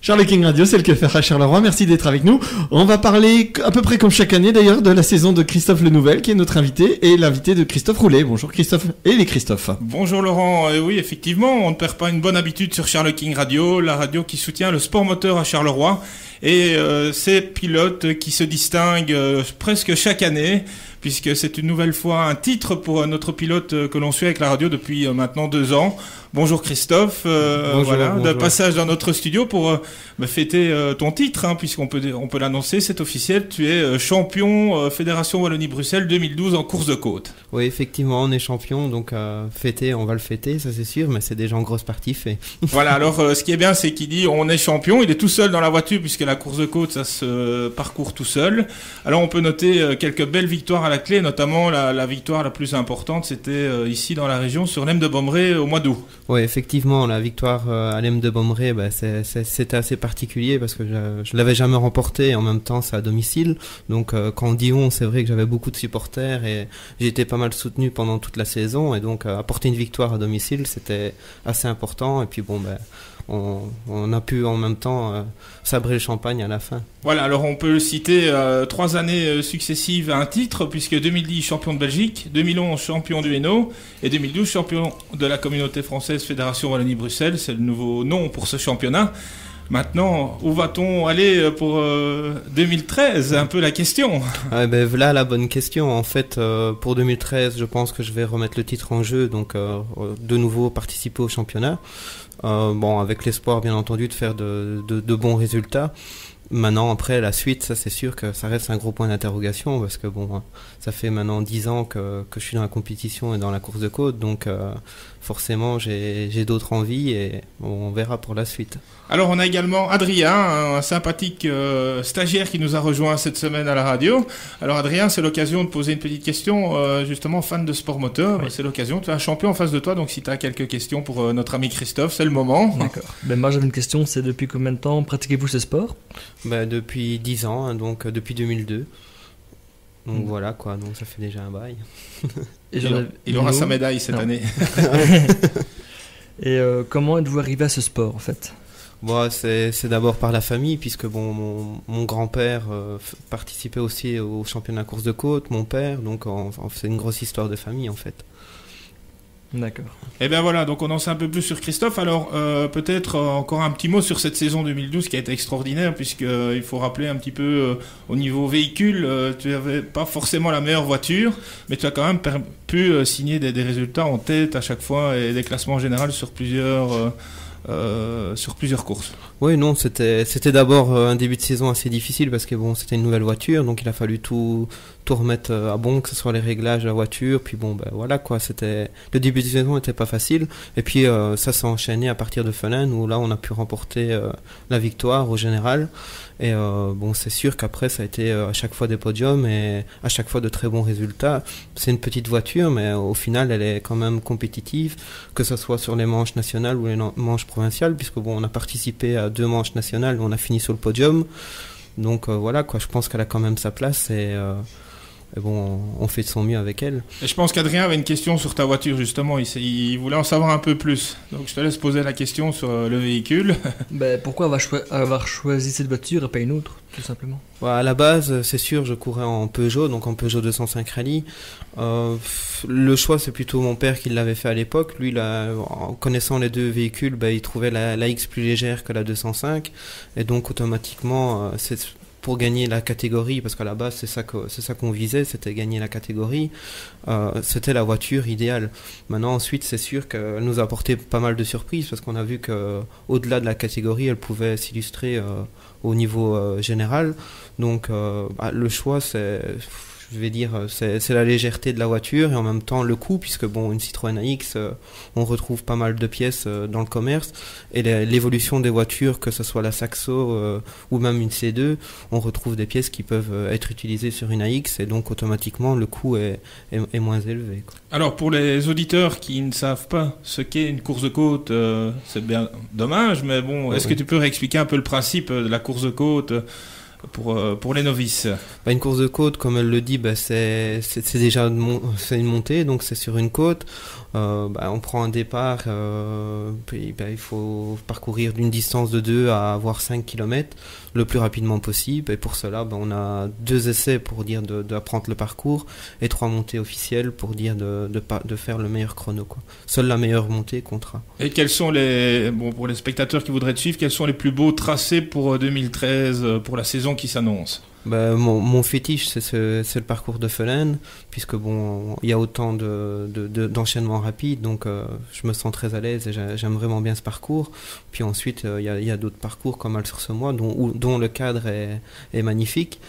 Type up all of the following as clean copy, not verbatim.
Charles King Radio, c'est le que faire à Charleroi. Merci d'être avec nous. On va parler à peu près comme chaque année d'ailleurs de la saison de Christophe Lenouvel qui est notre invité et l'invité de Christophe Roulet. Bonjour Christophe et les Christophe. Bonjour Laurent. Oui, effectivement, on ne perd pas une bonne habitude sur Charles King Radio, la radio qui soutient le sport moteur à Charleroi. Et ces pilotes qui se distinguent presque chaque année, puisque c'est une nouvelle fois un titre pour notre pilote que l'on suit avec la radio depuis maintenant 2 ans. Bonjour Christophe, bonjour. De passage dans notre studio pour fêter ton titre, puisqu'on peut l'annoncer, c'est officiel, tu es champion Fédération Wallonie-Bruxelles 2012 en course de côte. Oui, effectivement, on est champion, donc fêter, on va le fêter, ça c'est sûr, mais c'est déjà en grosse partie fait. Voilà, alors ce qui est bien, c'est qu'il dit on est champion, il est tout seul dans la voiture, puisque la course de côte, ça se parcourt tout seul. Alors on peut noter quelques belles victoires à la clé, notamment la victoire la plus importante, c'était ici dans la région, sur l'Em de Bommeré au mois d'août. Oui, effectivement, la victoire à l'Em de Bommeré, c'était assez particulier parce que je l'avais jamais remporté et en même temps c'est à domicile. Donc quand on dit on, c'est vrai que j'avais beaucoup de supporters et j'ai été pas mal soutenu pendant toute la saison et donc apporter une victoire à domicile, c'était assez important. Et puis on a pu en même temps sabrer le champagne à la fin. Voilà, alors on peut citer 3 années successives à un titre, puisque 2010 champion de Belgique, 2011 champion du Hainaut et 2012 champion de la communauté française Fédération Wallonie-Bruxelles. C'est le nouveau nom pour ce championnat. Maintenant, où va-t-on aller pour 2013? Un peu la question. Voilà la bonne question. En fait, pour 2013, je pense que je vais remettre le titre en jeu, donc de nouveau participer au championnat. Avec l'espoir, bien entendu, de faire de bons résultats. Maintenant, après, la suite, ça c'est sûr que ça reste un gros point d'interrogation parce que ça fait maintenant 10 ans que je suis dans la compétition et dans la course de côte, donc forcément j'ai d'autres envies et on verra pour la suite. Alors on a également Adrien, un sympathique stagiaire qui nous a rejoint cette semaine à la radio. Alors Adrien, c'est l'occasion de poser une petite question, justement fan de sport moteur, oui. C'est l'occasion, tu as un champion en face de toi, donc si tu as quelques questions pour notre ami Christophe, c'est le moment. D'accord. Moi j'avais une question, c'est depuis combien de temps pratiquez-vous ce sport? Depuis 10 ans, donc depuis 2002. Donc voilà quoi, donc ça fait déjà un bail. Et il aura sa médaille cette année. Et comment êtes-vous arrivé à ce sport en fait? C'est d'abord par la famille, puisque mon grand-père participait aussi au championnat course de côte, mon père, donc c'est une grosse histoire de famille en fait. D'accord. Et bien voilà, donc on en sait un peu plus sur Christophe. Alors peut-être encore un petit mot sur cette saison 2012 qui a été extraordinaire, puisqu'il faut rappeler un petit peu au niveau véhicule, tu n'avais pas forcément la meilleure voiture, mais tu as quand même pu signer des résultats en tête à chaque fois et des classements généraux sur plusieurs courses. Oui, non, c'était d'abord un début de saison assez difficile parce que c'était une nouvelle voiture, donc il a fallu tout remettre à bon, que ce soit les réglages de la voiture, puis voilà quoi, le début de saison n'était pas facile, et puis ça s'est enchaîné à partir de Fenen où là on a pu remporter la victoire au général, et c'est sûr qu'après ça a été à chaque fois des podiums et à chaque fois de très bons résultats. C'est une petite voiture, mais au final elle est quand même compétitive, que ce soit sur les manches nationales ou les manches provinciales, puisque on a participé à 2 manches nationales, on a fini sur le podium, donc voilà quoi, je pense qu'elle a quand même sa place et on fait de son mieux avec elle. Et je pense qu'Adrien avait une question sur ta voiture justement, il voulait en savoir un peu plus, donc je te laisse poser la question sur le véhicule. Pourquoi avoir choisi cette voiture et pas une autre, tout simplement? À la base, c'est sûr, je courais en Peugeot, donc en Peugeot 205 Rally. Le choix, c'est plutôt mon père qui l'avait fait à l'époque. Lui, en connaissant les 2 véhicules, il trouvait la X plus légère que la 205, et donc automatiquement, pour gagner la catégorie, parce qu'à la base c'est ça qu'on visait, c'était gagner la catégorie, c'était la voiture idéale. Maintenant ensuite c'est sûr qu'elle nous a apporté pas mal de surprises, parce qu'on a vu qu'au-delà de la catégorie elle pouvait s'illustrer au niveau général, donc le choix c'est la légèreté de la voiture et en même temps le coût, puisque une Citroën AX, on retrouve pas mal de pièces dans le commerce, et l'évolution des voitures, que ce soit la Saxo ou même une C2, on retrouve des pièces qui peuvent être utilisées sur une AX, et donc automatiquement le coût est moins élevé, quoi. Alors pour les auditeurs qui ne savent pas ce qu'est une course de côte, c'est bien dommage, mais est-ce que tu peux réexpliquer un peu le principe de la course de côte pour les novices. Une course de côte, comme elle le dit, c'est déjà c'est une montée, donc c'est sur une côte. On prend un départ, puis il faut parcourir d'une distance de 2 à voire 5 km le plus rapidement possible. Et pour cela, on a 2 essais pour dire d'apprendre le parcours et 3 montées officielles pour dire de faire le meilleur chrono, quoi. Seule la meilleure montée comptera. Et quels sont pour les spectateurs qui voudraient te suivre, quels sont les plus beaux tracés pour 2013, pour la saison qui s'annonce? Mon fétiche, c'est le parcours de Felaine, puisque il y a autant d'enchaînements rapides, donc je me sens très à l'aise et j'aime vraiment bien ce parcours. Puis ensuite, il y a d'autres parcours comme Al-sur-Semois, dont le cadre est magnifique.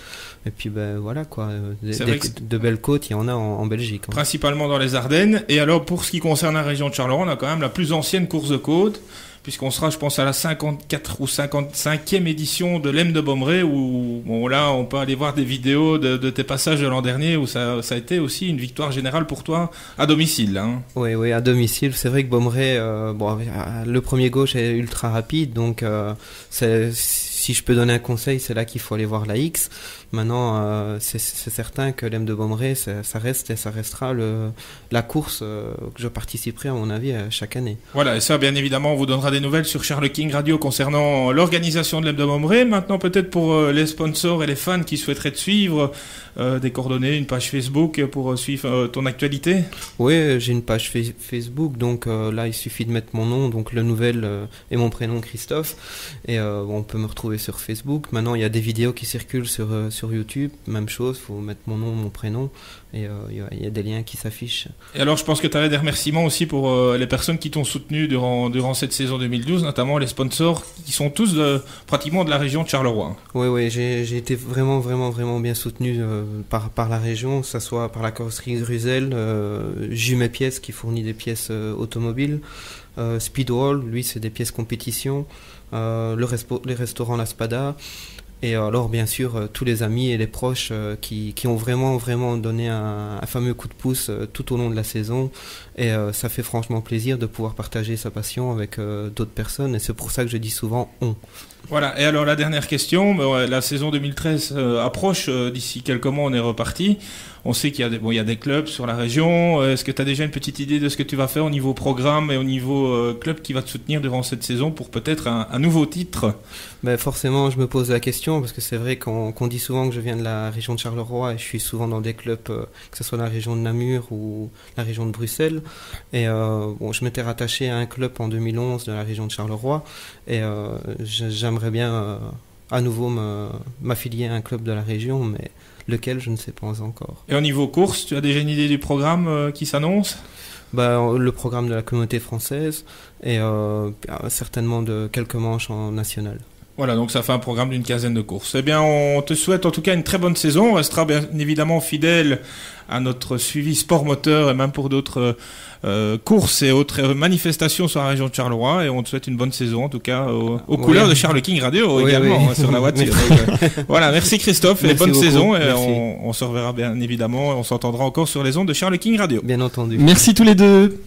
Et puis voilà quoi, de belles côtes, il y en a en Belgique. Principalement dans les Ardennes. Et alors pour ce qui concerne la région de Charleroi, on a quand même la plus ancienne course de côte, puisqu'on sera, je pense, à la 54 ou 55e édition de l'Em de Bommeré, où là, on peut aller voir des vidéos de tes passages de l'an dernier, où ça a été aussi une victoire générale pour toi à domicile. Hein. Oui, à domicile. C'est vrai que Bommeré, le premier gauche est ultra rapide, donc si je peux donner un conseil, c'est là qu'il faut aller voir la X. Maintenant, c'est certain que l'M de Bommeré, ça reste et ça restera la course que je participerai, à mon avis, chaque année. Voilà, et ça, bien évidemment, on vous donnera des nouvelles sur Charles King Radio concernant l'organisation de l'M de Bommeré. Maintenant, peut-être pour les sponsors et les fans qui souhaiteraient te suivre, des coordonnées, une page Facebook pour suivre ton actualité. Oui, j'ai une page Facebook, donc là, il suffit de mettre mon nom, donc le nouvel et mon prénom Christophe, et on peut me retrouver sur Facebook. Maintenant, il y a des vidéos qui circulent sur YouTube, même chose, il faut mettre mon nom, mon prénom, et il y a des liens qui s'affichent. Et alors, je pense que tu avais des remerciements aussi pour les personnes qui t'ont soutenu durant cette saison 2012, notamment les sponsors qui sont tous pratiquement de la région de Charleroi. Oui, j'ai été vraiment, vraiment, vraiment bien soutenu par la région, que ce soit par la carrosserie Gruzel, Jumet Pièces qui fournit des pièces automobiles, Speedwall, lui c'est des pièces compétition, les restaurants La Spada. Et alors, bien sûr, tous les amis et les proches qui ont vraiment, vraiment donné un fameux coup de pouce tout au long de la saison. Et ça fait franchement plaisir de pouvoir partager sa passion avec d'autres personnes. Et c'est pour ça que je dis souvent « on ». Voilà, et alors la dernière question, la saison 2013 approche, d'ici quelques mois on est reparti. On sait qu'il y a des clubs sur la région. Est-ce que tu as déjà une petite idée de ce que tu vas faire au niveau programme et au niveau club qui va te soutenir durant cette saison pour peut-être un nouveau titre? Forcément, je me pose la question parce que c'est vrai qu'on dit souvent que je viens de la région de Charleroi et je suis souvent dans des clubs, que ce soit la région de Namur ou la région de Bruxelles. Et je m'étais rattaché à un club en 2011 de la région de Charleroi et j'aimerais bien à nouveau m'affilier à un club de la région, mais lequel, je ne sais pas encore. Et au niveau course, tu as déjà une idée du programme qui s'annonce ? Le programme de la communauté française et certainement de quelques manches en national. Voilà, donc ça fait un programme d'une quinzaine de courses. Eh bien, on te souhaite en tout cas une très bonne saison. On restera bien évidemment fidèle à notre suivi sport moteur et même pour d'autres courses et autres manifestations sur la région de Charleroi. Et on te souhaite une bonne saison, en tout cas, aux couleurs de Charles King Radio également, sur la voiture. Donc, voilà, merci Christophe et bonne saison. Et on se reverra bien évidemment et on s'entendra encore sur les ondes de Charles King Radio. Bien entendu. Merci tous les deux.